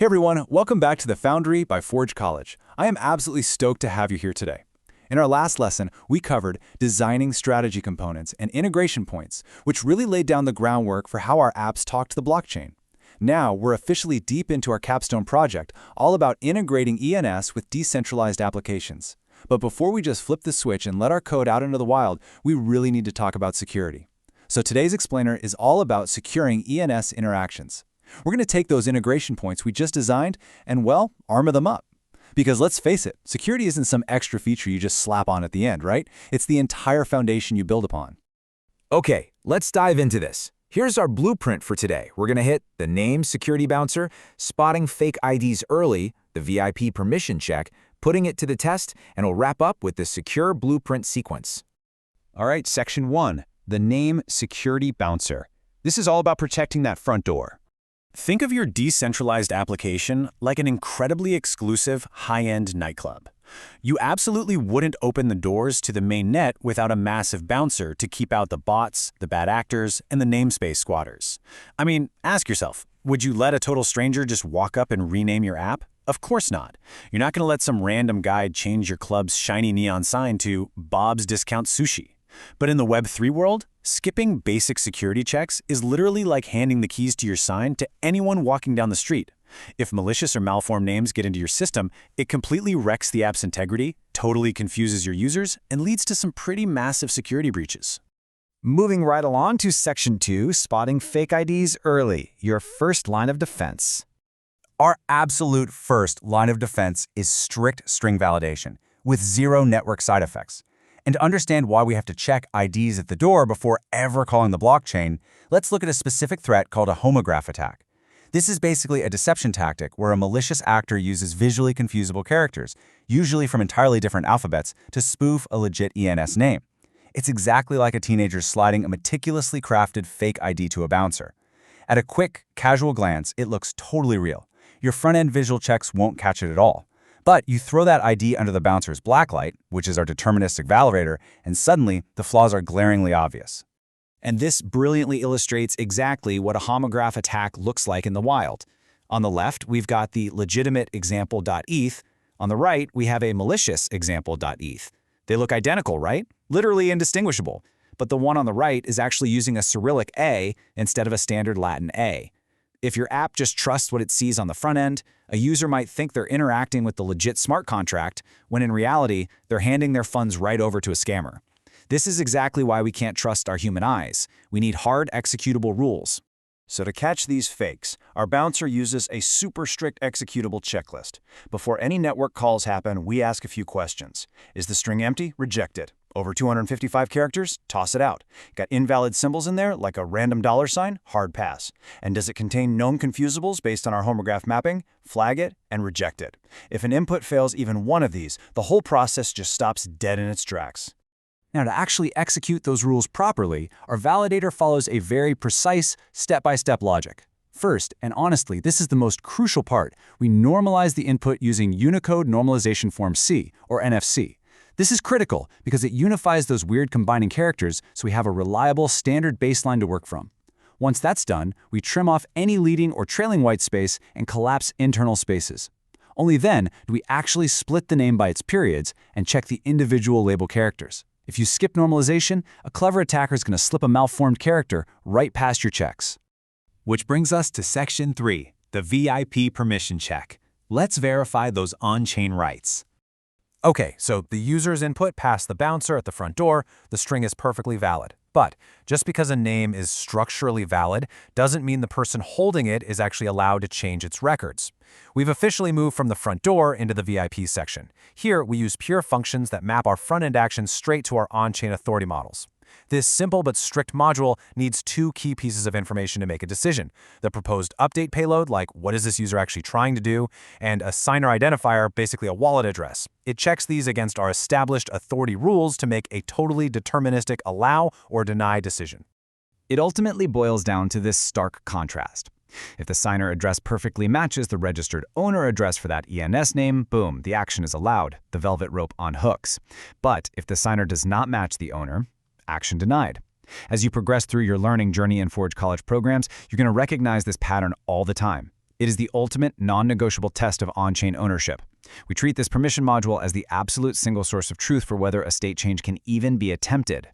Hey everyone, welcome back to the Foundry by Forge College. I am absolutely stoked to have you here today. In our last lesson, we covered designing strategy components and integration points, which really laid down the groundwork for how our apps talk to the blockchain. Now, we're officially deep into our capstone project, all about integrating ENS with decentralized applications. But before we just flip the switch and let our code out into the wild, we really need to talk about security. So today's explainer is all about securing ENS interactions. We're going to take those integration points we just designed and, well, armor them up. Because let's face it, security isn't some extra feature you just slap on at the end, right? It's the entire foundation you build upon. Okay, let's dive into this. Here's our blueprint for today. We're going to hit the name security bouncer, spotting fake IDs early, the VIP permission check, putting it to the test, and we'll wrap up with the secure blueprint sequence. All right, section 1, the name security bouncer. This is all about protecting that front door. Think of your decentralized application like an incredibly exclusive, high-end nightclub. You absolutely wouldn't open the doors to the main net without a massive bouncer to keep out the bots, the bad actors, and the namespace squatters. I mean, ask yourself, would you let a total stranger just walk up and rename your app? Of course not. You're not going to let some random guy change your club's shiny neon sign to Bob's Discount Sushi. But in the Web3 world, skipping basic security checks is literally like handing the keys to your sign to anyone walking down the street. If malicious or malformed names get into your system, it completely wrecks the app's integrity, totally confuses your users, and leads to some pretty massive security breaches. Moving right along to Section 2, spotting fake IDs early, your first line of defense. Our absolute first line of defense is strict string validation, with zero network side effects. And to understand why we have to check IDs at the door before ever calling the blockchain, let's look at a specific threat called a homograph attack. This is basically a deception tactic where a malicious actor uses visually confusable characters, usually from entirely different alphabets, to spoof a legit ENS name. It's exactly like a teenager sliding a meticulously crafted fake ID to a bouncer. At a quick, casual glance, it looks totally real. Your front-end visual checks won't catch it at all. But you throw that ID under the bouncer's blacklight, which is our deterministic validator, and suddenly the flaws are glaringly obvious. And this brilliantly illustrates exactly what a homograph attack looks like in the wild. On the left, we've got the legitimate example.eth. On the right, we have a malicious example.eth. They look identical, right? Literally indistinguishable. But the one on the right is actually using a Cyrillic A instead of a standard Latin A. If your app just trusts what it sees on the front end, a user might think they're interacting with the legit smart contract, when in reality, they're handing their funds right over to a scammer. This is exactly why we can't trust our human eyes. We need hard executable rules. So to catch these fakes, our bouncer uses a super strict executable checklist. Before any network calls happen, we ask a few questions. Is the string empty? Reject it. Over 255 characters? Toss it out. Got invalid symbols in there, like a random $sign? Hard pass. And does it contain known confusables based on our homograph mapping? Flag it and reject it. If an input fails even one of these, the whole process just stops dead in its tracks. Now, to actually execute those rules properly, our validator follows a very precise, step-by-step logic. First, and honestly, this is the most crucial part, we normalize the input using Unicode Normalization Form C, or NFC. This is critical because it unifies those weird combining characters so we have a reliable standard baseline to work from. Once that's done, we trim off any leading or trailing white space and collapse internal spaces. Only then do we actually split the name by its periods and check the individual label characters. If you skip normalization, a clever attacker is going to slip a malformed character right past your checks. Which brings us to Section 3, the VIP permission check. Let's verify those on-chain rights. Okay, so the user's input past the bouncer at the front door, the string is perfectly valid. But just because a name is structurally valid doesn't mean the person holding it is actually allowed to change its records. We've officially moved from the front door into the VIP section. Here, we use pure functions that map our front-end actions straight to our on-chain authority models. This simple but strict module needs two key pieces of information to make a decision: the proposed update payload, like what is this user actually trying to do, and a signer identifier, basically a wallet address. It checks these against our established authority rules to make a totally deterministic allow or deny decision. It ultimately boils down to this stark contrast. If the signer address perfectly matches the registered owner address for that ENS name, boom, the action is allowed, the velvet rope unhooks. But if the signer does not match the owner, action denied. As you progress through your learning journey in Forge College programs, you're going to recognize this pattern all the time. It is the ultimate non-negotiable test of on-chain ownership. We treat this permission module as the absolute single source of truth for whether a state change can even be attempted.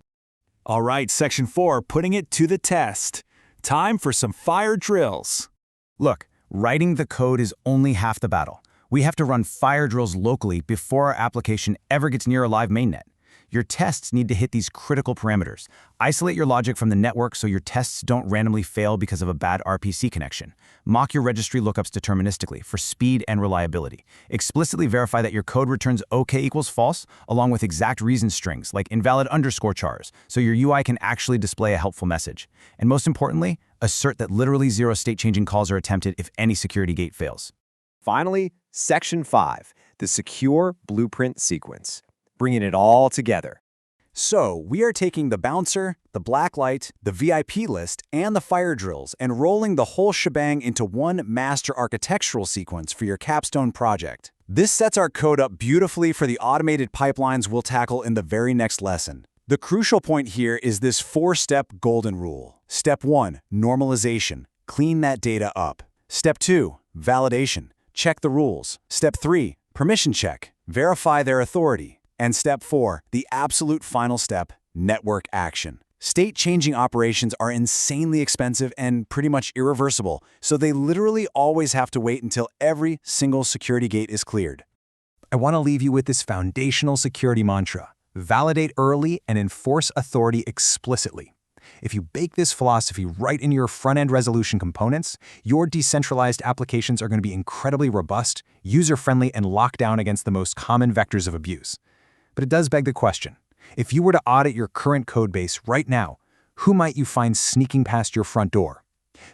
All right, Section 4, putting it to the test. Time for some fire drills. Look, writing the code is only half the battle. We have to run fire drills locally before our application ever gets near a live mainnet. Your tests need to hit these critical parameters. Isolate your logic from the network so your tests don't randomly fail because of a bad RPC connection. Mock your registry lookups deterministically for speed and reliability. Explicitly verify that your code returns OK equals false, along with exact reason strings like invalid underscore chars, so your UI can actually display a helpful message. And most importantly, assert that literally zero state-changing calls are attempted if any security gate fails. Finally, Section 5, the secure blueprint sequence. Bringing it all together. So, we are taking the bouncer, the black light, the VIP list, and the fire drills and rolling the whole shebang into one master architectural sequence for your capstone project. This sets our code up beautifully for the automated pipelines we'll tackle in the very next lesson. The crucial point here is this 4-step golden rule. Step 1, normalization. Clean that data up. Step 2, validation. Check the rules. Step 3, permission check. Verify their authority. And step 4, the absolute final step, network action. State-changing operations are insanely expensive and pretty much irreversible, so they literally always have to wait until every single security gate is cleared. I want to leave you with this foundational security mantra. Validate early and enforce authority explicitly. If you bake this philosophy right into your front-end resolution components, your decentralized applications are going to be incredibly robust, user-friendly, and locked down against the most common vectors of abuse. But it does beg the question, if you were to audit your current code base right now, who might you find sneaking past your front door?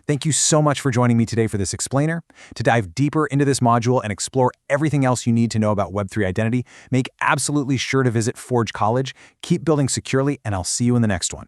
Thank you so much for joining me today for this explainer. To dive deeper into this module and explore everything else you need to know about Web3 identity, make absolutely sure to visit Forge College. Keep building securely, and I'll see you in the next one.